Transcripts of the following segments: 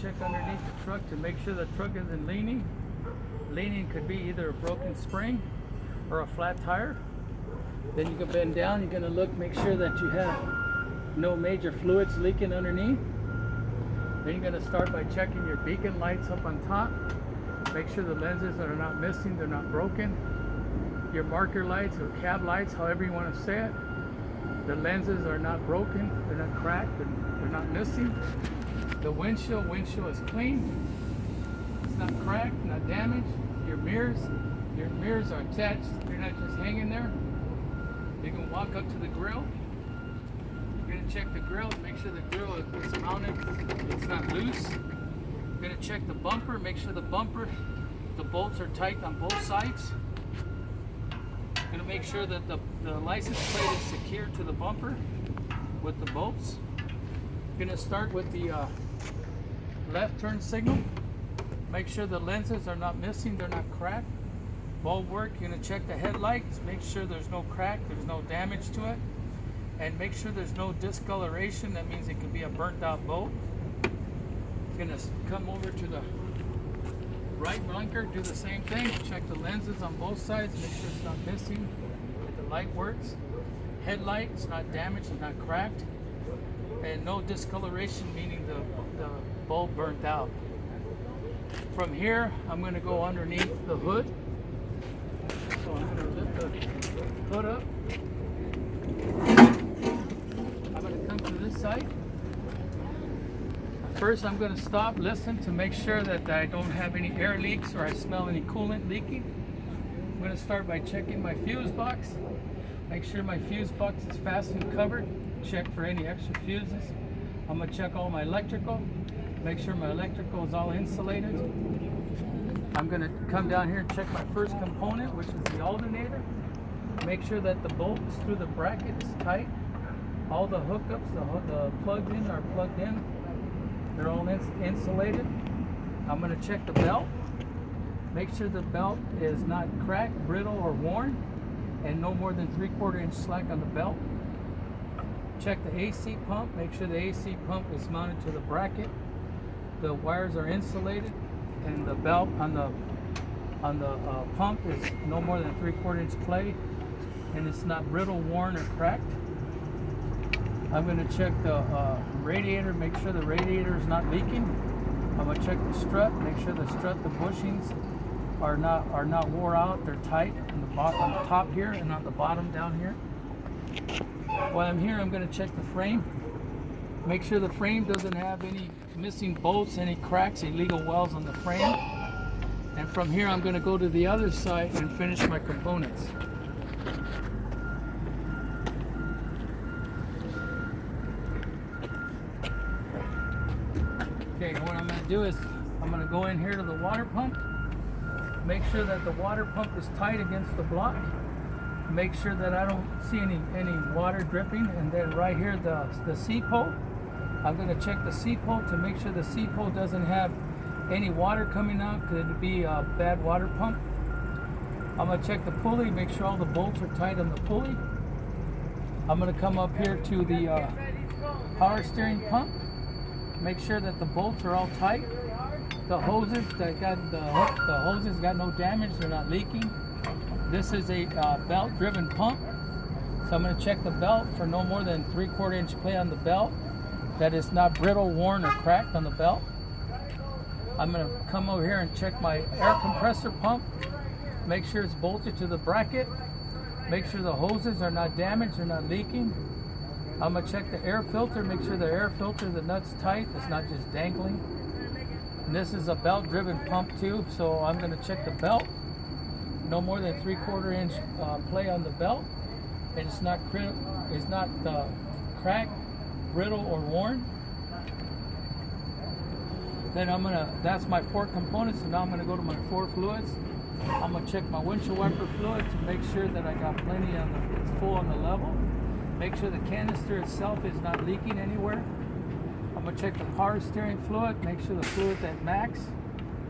check underneath the truck to make sure the truck isn't leaning. Leaning could be either a broken spring or a flat tire. Then you can bend down, you're gonna look, make sure that you have no major fluids leaking underneath. Then you're gonna start by checking your beacon lights up on top. Make sure the lenses are not missing, they're not broken. Your marker lights or cab lights, however you wanna say it. The lenses are not broken, they're not cracked, they're not missing. The windshield is clean. It's not cracked, not damaged. Your mirrors are attached. They're not just hanging there. You can walk up to the grill. You're gonna check the grill, make sure the grill is mounted, it's not loose. You're gonna check the bumper, make sure the bolts are tight on both sides. You're gonna make sure that the license plate is secured to the bumper with the bolts. You're gonna start with the left turn signal. Make sure the lenses are not missing, they're not cracked. Bulb work, you're gonna check the headlights, make sure there's no crack, there's no damage to it. And make sure there's no discoloration, that means it could be a burnt out bolt. You're gonna come over to the right blinker, do the same thing, check the lenses on both sides, make sure it's not missing, that the light works. Headlight, it's not damaged, it's not cracked. And no discoloration, meaning the bulb burnt out. From here, I'm going to go underneath the hood. So I'm going to lift the hood up. I'm going to come to this side. First, I'm going to stop, listen to make sure that I don't have any air leaks or I smell any coolant leaking. I'm going to start by checking my fuse box. Make sure my fuse box is fastened, covered. Check for any extra fuses. I'm going to check all my electrical. Make sure my electrical is all insulated. I'm going to come down here and check my first component, which is the alternator. Make sure that the bolt through the bracket is tight. All the hookups, the plugs in are plugged in. They're all insulated. I'm going to check the belt. Make sure the belt is not cracked, brittle, or worn, and no more than 3/4 inch slack on the belt. Check the AC pump. Make sure the AC pump is mounted to the bracket. The wires are insulated, and the belt on the pump is no more than 3/4 inch play, and it's not brittle, worn, or cracked. I'm going to check the radiator. Make sure the radiator is not leaking. I'm going to check the strut. Make sure the strut, the bushings are not wore out. They're tight on the bottom, on the top here, and on the bottom down here. While I'm here, I'm going to check the frame. Make sure the frame doesn't have any missing bolts, any cracks, illegal welds on the frame. And from here, I'm going to go to the other side and finish my components. Okay, what I'm going to do is I'm going to go in here to the water pump. Make sure that the water pump is tight against the block. Make sure that I don't see any water dripping. And then right here, the C-pole. I'm going to check the C-pole to make sure the C-pole doesn't have any water coming out. Could be a bad water pump. I'm going to check the pulley, make sure all the bolts are tight on the pulley. I'm going to come up here to the power steering pump. Make sure that the bolts are all tight. The hoses that got the hoses got no damage, they're not leaking. This is a belt driven pump. So I'm going to check the belt for no more than 3/4 inch play on the belt. That is not brittle, worn, or cracked on the belt. I'm going to come over here and check my air compressor pump. Make sure it's bolted to the bracket. Make sure the hoses are not damaged, they're not leaking. I'm going to check the air filter. Make sure the air filter, the nut's tight, it's not just dangling. And this is a belt driven pump too, so I'm going to check the belt. No more than 3/4 inch play on the belt. And it's not cracked, brittle, or worn. Then that's my 4 components, and now I'm going to go to my 4 fluids. I'm going to check my windshield wiper fluid to make sure that I got plenty it's full on the level. Make sure the canister itself is not leaking anywhere. I'm going to check the power steering fluid, make sure the fluid's at max,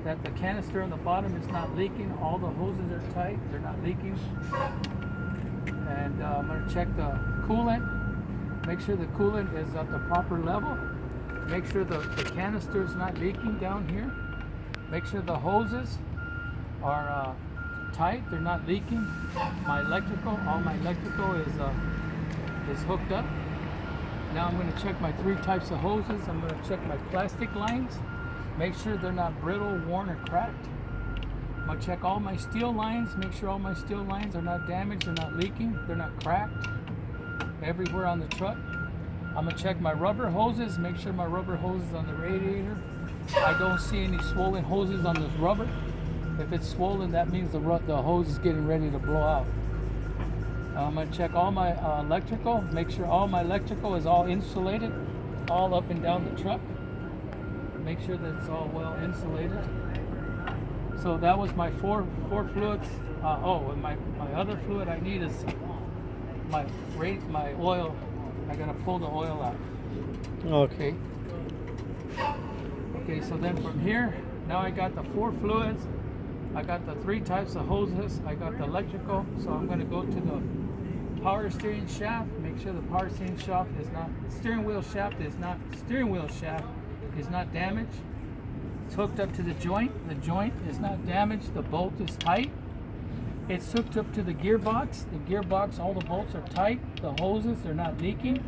that the canister on the bottom is not leaking, all the hoses are tight, they're not leaking. And I'm going to check the coolant, make sure the coolant is at the proper level. make sure the canister is not leaking down here. Make sure the hoses are tight, they're not leaking. All my electrical is hooked up. Now I'm going to check my 3 types of hoses. I'm going to check my plastic lines. Make sure they're not brittle, worn, or cracked. I'm going to check all my steel lines. Make sure all my steel lines are not damaged, they're not leaking, they're not cracked everywhere on the truck. I'm going to check my rubber hoses. Make sure my rubber hoses on the radiator. I don't see any swollen hoses on this rubber. If it's swollen, that means the hose is getting ready to blow out. I'm going to check all my electrical. Make sure all my electrical is all insulated, all up and down the truck. Make sure that it's all well insulated. So that was my four fluids. And my other fluid I need is my oil. I gotta pull the oil out. Okay. Okay, so then from here, now I got the 4 fluids. I got the 3 types of hoses. I got the electrical. So I'm gonna go to the power steering shaft. Make sure the power steering shaft is not steering wheel shaft is not damaged. It's hooked up to the joint. The joint is not damaged. The bolt is tight. It's hooked up to the gearbox. The gearbox, all the bolts are tight. The hoses are not leaking.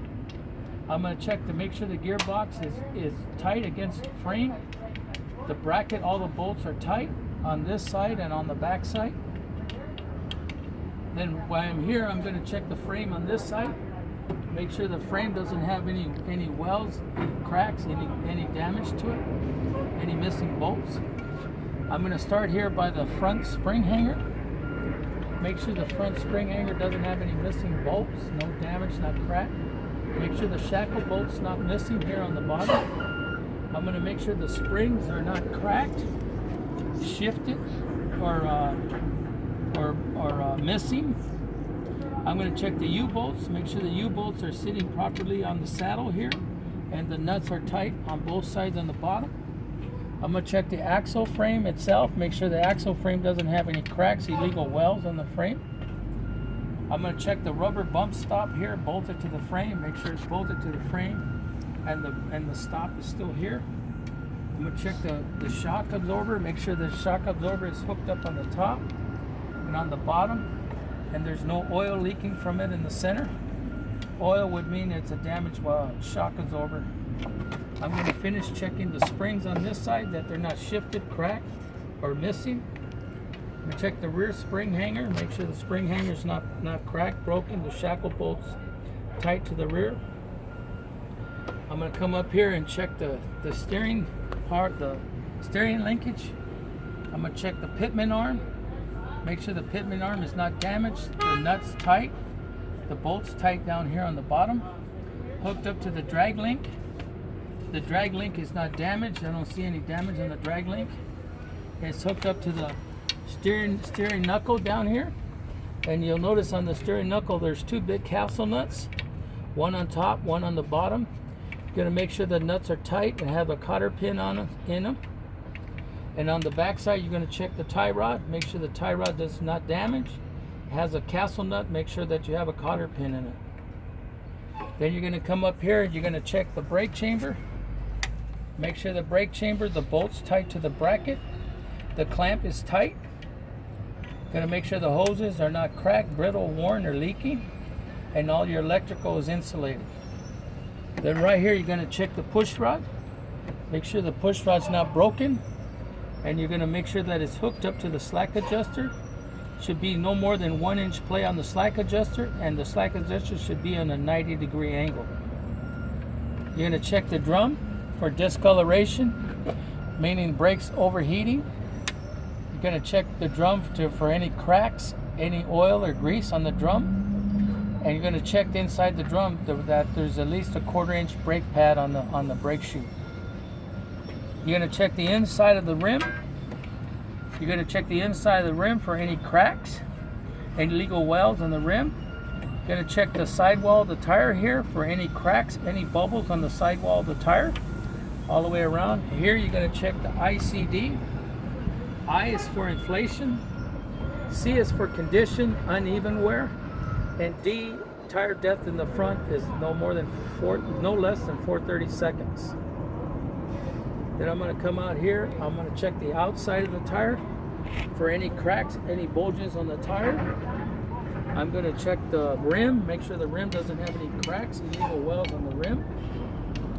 I'm going to check to make sure the gearbox is tight against the frame. The bracket, all the bolts are tight on this side and on the back side. Then while I'm here, I'm going to check the frame on this side. Make sure the frame doesn't have any welds, any cracks, any damage to it, any missing bolts. I'm going to start here by the front spring hanger. Make sure the front spring hanger doesn't have any missing bolts, no damage, not cracked. Make sure the shackle bolt's not missing here on the bottom. I'm going to make sure the springs are not cracked, shifted, or missing. I'm going to check the U-bolts, make sure the U-bolts are sitting properly on the saddle here, and the nuts are tight on both sides on the bottom. I'm going to check the axle frame itself, make sure the axle frame doesn't have any cracks, illegal welds on the frame. I'm going to check the rubber bump stop here, bolted to the frame, make sure it's bolted to the frame and the stop is still here. I'm going to check the shock absorber, make sure the shock absorber is hooked up on the top and on the bottom, and there's no oil leaking from it in the center. Oil would mean it's a damaged shock absorber. I'm going to finish checking the springs on this side, that they're not shifted, cracked, or missing. I'm going to check the rear spring hanger, make sure the spring hanger is not cracked, broken, the shackle bolts tight to the rear. I'm going to come up here and check the steering part, the steering linkage. I'm going to check the pitman arm, make sure the pitman arm is not damaged, the nuts tight, the bolts tight down here on the bottom, hooked up to the drag link. The drag link is not damaged. I don't see any damage on the drag link. It's hooked up to the steering knuckle down here. And you'll notice on the steering knuckle there's 2 big castle nuts. One on top, one on the bottom. You're going to make sure the nuts are tight and have a cotter pin in them. And on the back side you're going to check the tie rod. Make sure the tie rod is not damaged. It has a castle nut. Make sure that you have a cotter pin in it. Then you're going to come up here and you're going to check the brake chamber. Make sure the brake chamber, the bolt's tight to the bracket. The clamp is tight. Going to make sure the hoses are not cracked, brittle, worn, or leaking. And all your electrical is insulated. Then right here, you're going to check the push rod. Make sure the push rod's not broken. And you're going to make sure that it's hooked up to the slack adjuster. Should be no more than 1 inch play on the slack adjuster. And the slack adjuster should be on a 90-degree angle. You're going to check the drum for discoloration, meaning brakes overheating. You're going to check the drum for any cracks, any oil or grease on the drum, and you're going to check inside the drum that there's at least a 1/4 inch brake pad on the brake shoe. You're going to check the inside of the rim. You're going to check the inside of the rim for any cracks, any illegal welds on the rim. You're going to check the sidewall of the tire here for any cracks, any bubbles on the sidewall of the tire. All the way around. Here you're going to check the ICD. I is for inflation, C is for condition, uneven wear, and D, tire depth in the front is no less than 430 seconds. Then I'm going to come out here. I'm going to check the outside of the tire for any cracks, any bulges on the tire. I'm going to check the rim, make sure the rim doesn't have any cracks, illegal welds on the rim.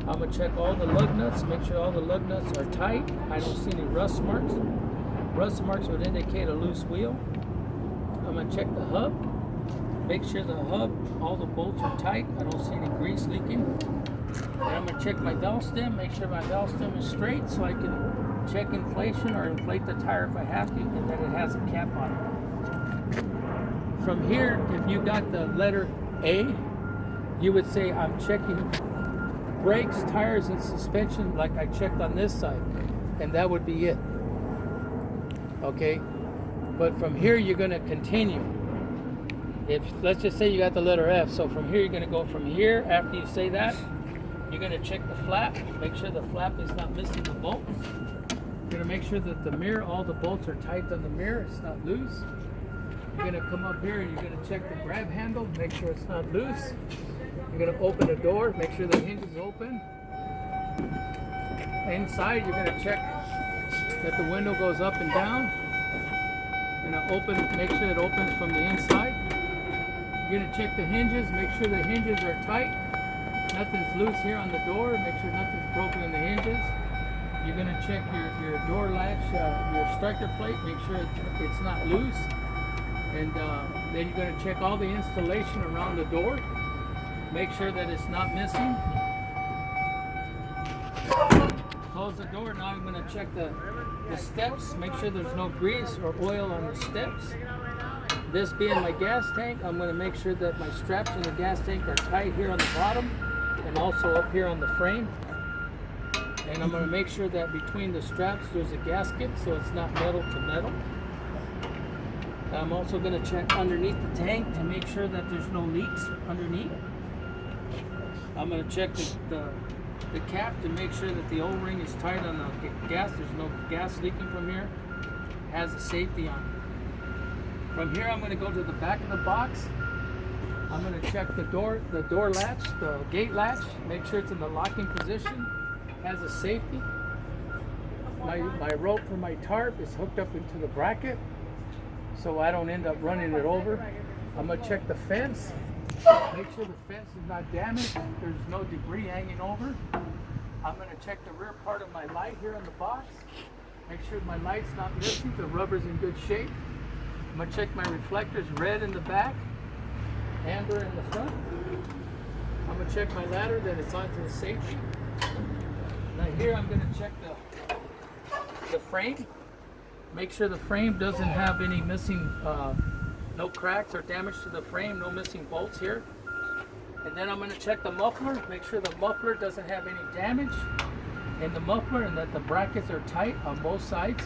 I'm going to check all the lug nuts, make sure all the lug nuts are tight. I don't see any rust marks. Rust marks would indicate a loose wheel. I'm going to check the hub, make sure the hub, all the bolts are tight. I don't see any grease leaking. And I'm going to check my valve stem, make sure my valve stem is straight so I can check inflation or inflate the tire if I have to, and that it has a cap on it. From here, if you got the letter A, you would say I'm checking brakes, tires, and suspension like I checked on this side, and that would be it. Okay? But from here, you're going to continue. If, let's just say you got the letter F, so from here, you're going to go from here. After you say that, you're going to check the flap, make sure the flap is not missing the bolts. You're going to make sure that the mirror, all the bolts are tight on the mirror, it's not loose. You're going to come up here and you're going to check the grab handle, make sure it's not loose. You're going to open the door, make sure the hinge is open. Inside, you're going to check that the window goes up and down. You're going to open, make sure it opens from the inside. You're going to check the hinges, make sure the hinges are tight. Nothing's loose here on the door, make sure nothing's broken in the hinges. You're going to check your door latch, your striker plate, make sure it's not loose. And then you're going to check all the installation around the door, make sure that it's not missing. Close the door. Now I'm going to check the steps, make sure there's no grease or oil on the steps. This being my gas tank, I'm going to make sure that my straps in the gas tank are tight here on the bottom and also up here on the frame. And I'm going to make sure that between the straps there's a gasket so it's not metal to metal. I'm also going to check underneath the tank to make sure that there's no leaks underneath. I'm going to check the cap to make sure that the O-ring is tight on the gas. There's no gas leaking from here. It has a safety on it. From here, I'm going to go to the back of the box. I'm going to check the door latch, the gate latch, make sure it's in the locking position. It has a safety. My rope for my tarp is hooked up into the bracket, so I don't end up running it over. I'm going to check the fence, make sure the fence is not damaged, there's no debris hanging over. I'm going to check the rear part of my light here on the box, make sure my light's not missing, the rubber's in good shape. I'm going to check my reflectors, red in the back, amber in the front. I'm going to check my ladder that it's onto the safety. Now here I'm going to check the frame. Make sure the frame doesn't have any missing, no cracks or damage to the frame, no missing bolts here. And then I'm going to check the muffler, make sure the muffler doesn't have any damage in the muffler and that the brackets are tight on both sides.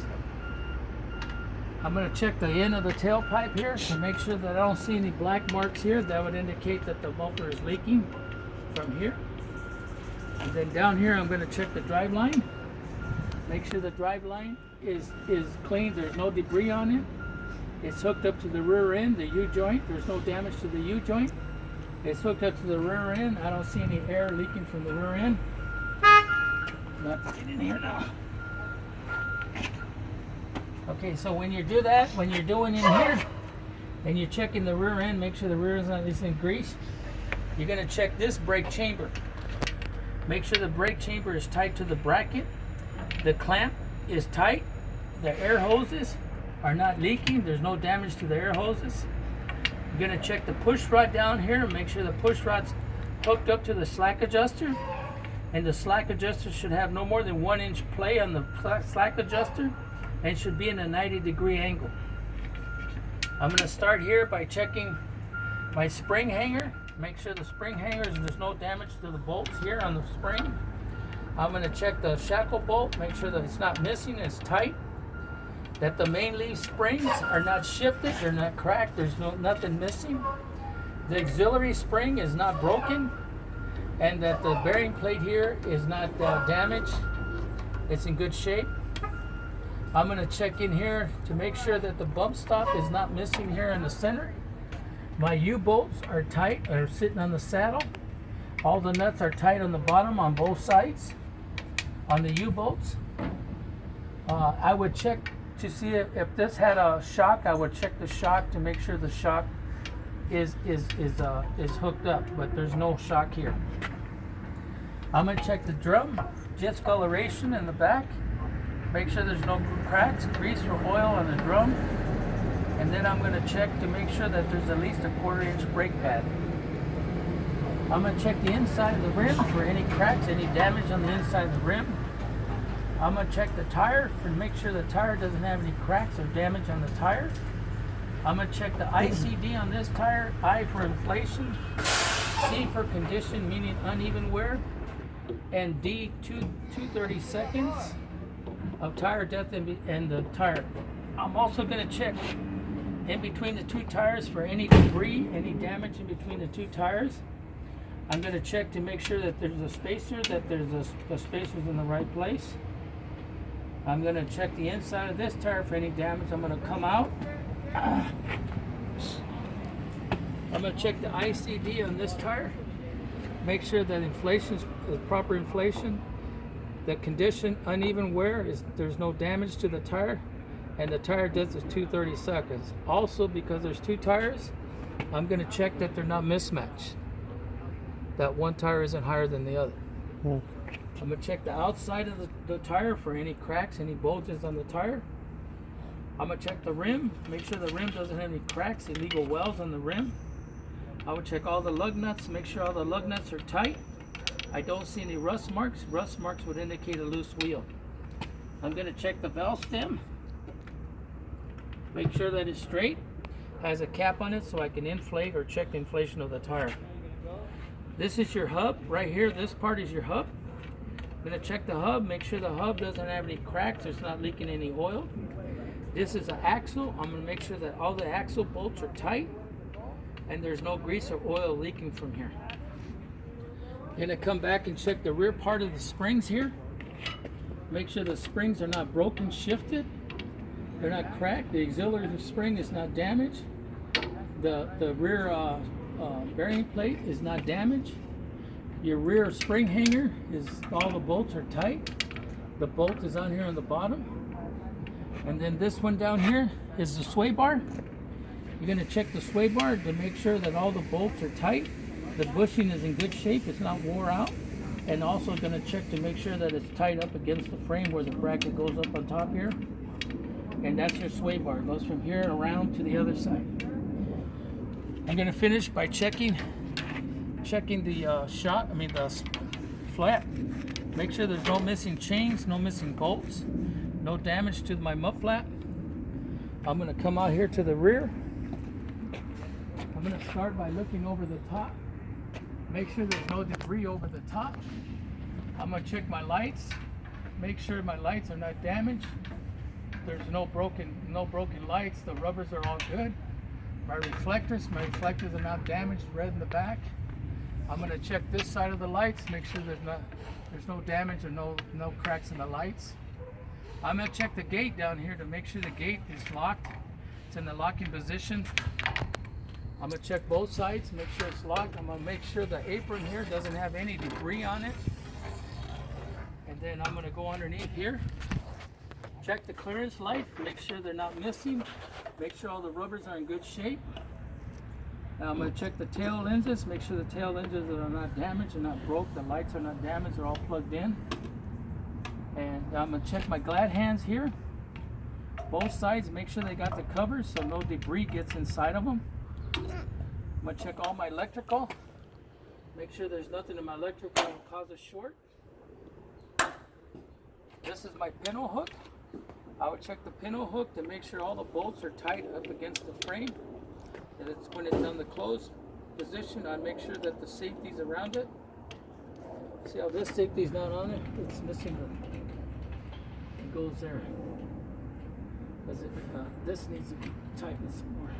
I'm going to check the end of the tailpipe here to make sure that I don't see any black marks here. That would indicate that the muffler is leaking from here. And then down here I'm going to check the drive line. Make sure the drive line is clean, there's no debris on it. It's hooked up to the rear end, the U-joint. There's no damage to the U-joint. It's hooked up to the rear end. I don't see any air leaking from the rear end. Let's get in here now. Okay, so when you do that, when you're doing in here, and you're checking the rear end, make sure the rear end is in grease. You're going to check this brake chamber. Make sure the brake chamber is tight to the bracket. The clamp is tight. The air hoses are not leaking. There's no damage to the air hoses. You're going to check the push rod down here and make sure the push rod's hooked up to the slack adjuster. And the slack adjuster should have no more than 1 inch play on the slack adjuster and should be in a 90-degree angle. I'm going to start here by checking my spring hanger. Make sure the spring hangers, there's no damage to the bolts here on the spring. I'm going to check the shackle bolt, make sure that it's not missing, it's tight. That the main leaf springs are not shifted, they're not cracked, there's nothing missing. The auxiliary spring is not broken, and that the bearing plate here is not damaged. It's in good shape. I'm going to check in here to make sure that the bump stop is not missing here in the center. My U-bolts are tight, are sitting on the saddle. All the nuts are tight on the bottom on both sides on the U-bolts. I would check to see if this had a shock. I would check the shock to make sure the shock is hooked up, but there's no shock here. I'm gonna check the drum discoloration in the back. Make sure there's no cracks, grease, or oil on the drum. And then I'm gonna check to make sure that there's at least a 1/4 inch brake pad. I'm gonna check the inside of the rim for any cracks, any damage on the inside of the rim. I'm gonna check the tire to make sure the tire doesn't have any cracks or damage on the tire. I'm gonna check the ICD on this tire. I for inflation, C for condition, meaning uneven wear, and D 230 seconds of tire depth and the tire. I'm also gonna check in between the two tires for any debris, any damage in between the two tires. I'm going to check to make sure that there's a spacer, that there's the spacer's in the right place. I'm going to check the inside of this tire for any damage. I'm going to come out. I'm going to check the ICD on this tire. Make sure that inflation is proper inflation. The condition, uneven wear, there's no damage to the tire. And the tire depth is 230 seconds. Also, because there's two tires, I'm going to check that they're not mismatched. That one tire isn't higher than the other. I'm going to check the outside of the tire for any cracks, any bulges on the tire. I'm going to check the rim, make sure the rim doesn't have any cracks, illegal welds on the rim. I would check all the lug nuts, make sure all the lug nuts are tight. I don't see any rust marks. Rust marks would indicate a loose wheel. I'm going to check the valve stem. Make sure that it's straight, has a cap on it so I can inflate or check the inflation of the tire. This is your hub right here. This part is your hub. I'm going to check the hub, make sure the hub doesn't have any cracks, it's not leaking any oil. This is an axle. I'm going to make sure that all the axle bolts are tight and there's no grease or oil leaking from here. I'm going to come back and check the rear part of the springs here. Make sure the springs are not broken, shifted. They're not cracked. The auxiliary spring is not damaged. The rear bearing plate is not damaged. Your rear spring hanger is, all the bolts are tight. The bolt is on here on the bottom. And then this one down here is the sway bar. You're going to check the sway bar to make sure that all the bolts are tight. The bushing is in good shape, it's not wore out. And also going to check to make sure that it's tight up against the frame where the bracket goes up on top here. And that's your sway bar. It goes from here and around to the other side. I'm going to finish by checking the flat. Make sure there's no missing chains, no missing bolts, no damage to my mud flat. I'm going to come out here to the rear. I'm going to start by looking over the top. Make sure there's no debris over the top. I'm going to check my lights. Make sure my lights are not damaged. There's no broken lights. The rubbers are all good. My reflectors are not damaged, red in the back. I'm going to check this side of the lights, make sure there's no damage or no cracks in the lights. I'm going to check the gate down here to make sure the gate is locked. It's in the locking position. I'm going to check both sides, make sure it's locked. I'm going to make sure the apron here doesn't have any debris on it. And then I'm going to go underneath here. Check the clearance light, make sure they're not missing. Make sure all the rubbers are in good shape. Now I'm going to check the tail lenses, make sure the tail lenses are not damaged, are not broke, the lights are not damaged, they're all plugged in. And I'm going to check my glad hands here. Both sides, make sure they got the covers so no debris gets inside of them. I'm going to check all my electrical. Make sure there's nothing in my electrical that will cause a short. This is my pinhole hook. I would check the pinhole hook to make sure all the bolts are tight up against the frame. And it's when it's on the closed position, I make sure that the safety's around it. See how this safety's not on it? It's missing it goes there. This needs to be tightened some more.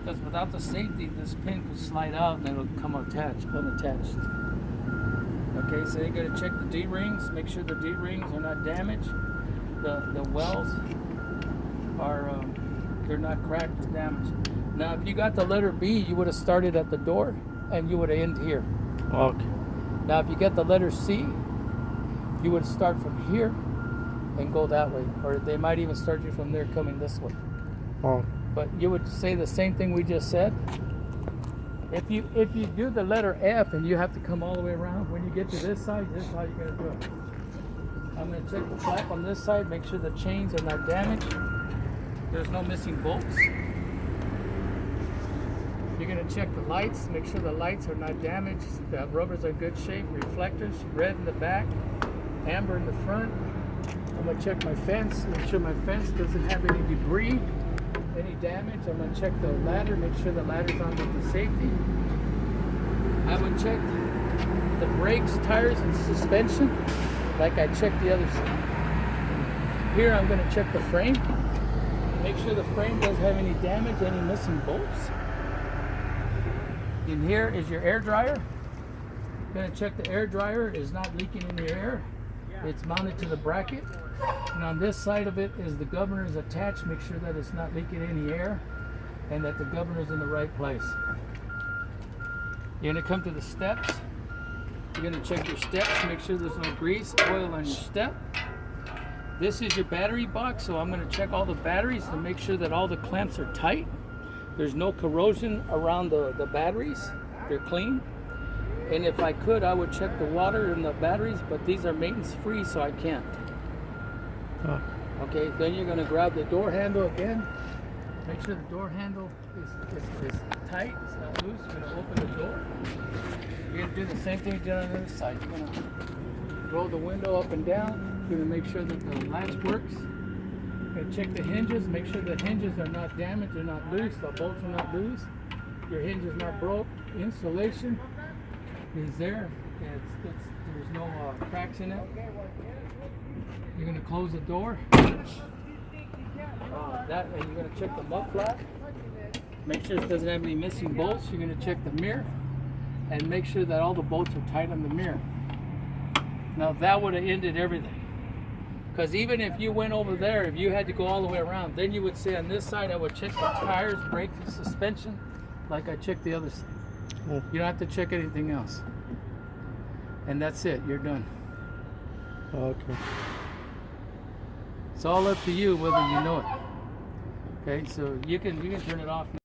Because without the safety, this pin could slide out and it'll come unattached. Okay, so you got to check the D-rings, make sure the D-rings are not damaged. The wells are they're not cracked or damaged. Now, if you got the letter B, you would have started at the door and you would have ended here. Okay. Now, if you get the letter C, you would start from here and go that way, or they might even start you from there coming this way. Oh. But you would say the same thing we just said. If you do the letter F and you have to come all the way around, when you get to this side, this is how you're gonna do it. I'm gonna check the flap on this side, make sure the chains are not damaged. There's no missing bolts. You're gonna check the lights, make sure the lights are not damaged. The rubbers are in good shape. Reflectors, red in the back, amber in the front. I'm gonna check my fence, make sure my fence doesn't have any debris, any damage. I'm gonna check the ladder, make sure the ladder's on with the safety. I would check the brakes, tires, and suspension like I checked the other side. Here I'm gonna check the frame, make sure the frame doesn't have any damage, any missing bolts. In here is your air dryer. I'm gonna check the air dryer is not leaking any air. It's mounted to the bracket. And on this side of it is the governor is attached. Make sure that it's not leaking any air and that the governor is in the right place. You're gonna come to the steps. You're gonna check your steps, make sure there's no grease, oil on your step. This is your battery box, so I'm gonna check all the batteries to make sure that all the clamps are tight. There's no corrosion around the batteries. They're clean. And if I could, I would check the water in the batteries, but these are maintenance free, so I can't. Oh. Okay, then you're gonna grab the door handle again. Make sure the door handle is tight, it's not loose. You're gonna open the door. You're gonna do the same thing you did on the other side. You're gonna roll the window up and down. You're gonna make sure that the latch works. You're gonna check the hinges, make sure the hinges are not damaged, they're not loose, the bolts are not loose. Your hinge is not broke. Insulation is there. There's no cracks in it. You're gonna close the door. And you're gonna check the mud flap. Make sure it doesn't have any missing bolts. You're gonna check the mirror and make sure that all the bolts are tight on the mirror. Now that would have ended everything. Because even if you went over there, if you had to go all the way around, then you would say on this side I would check the tires, brakes, and suspension like I checked the other side. Oh. You don't have to check anything else. And that's it, you're done. Okay. It's all up to you whether you know it. Okay, so you can turn it off now.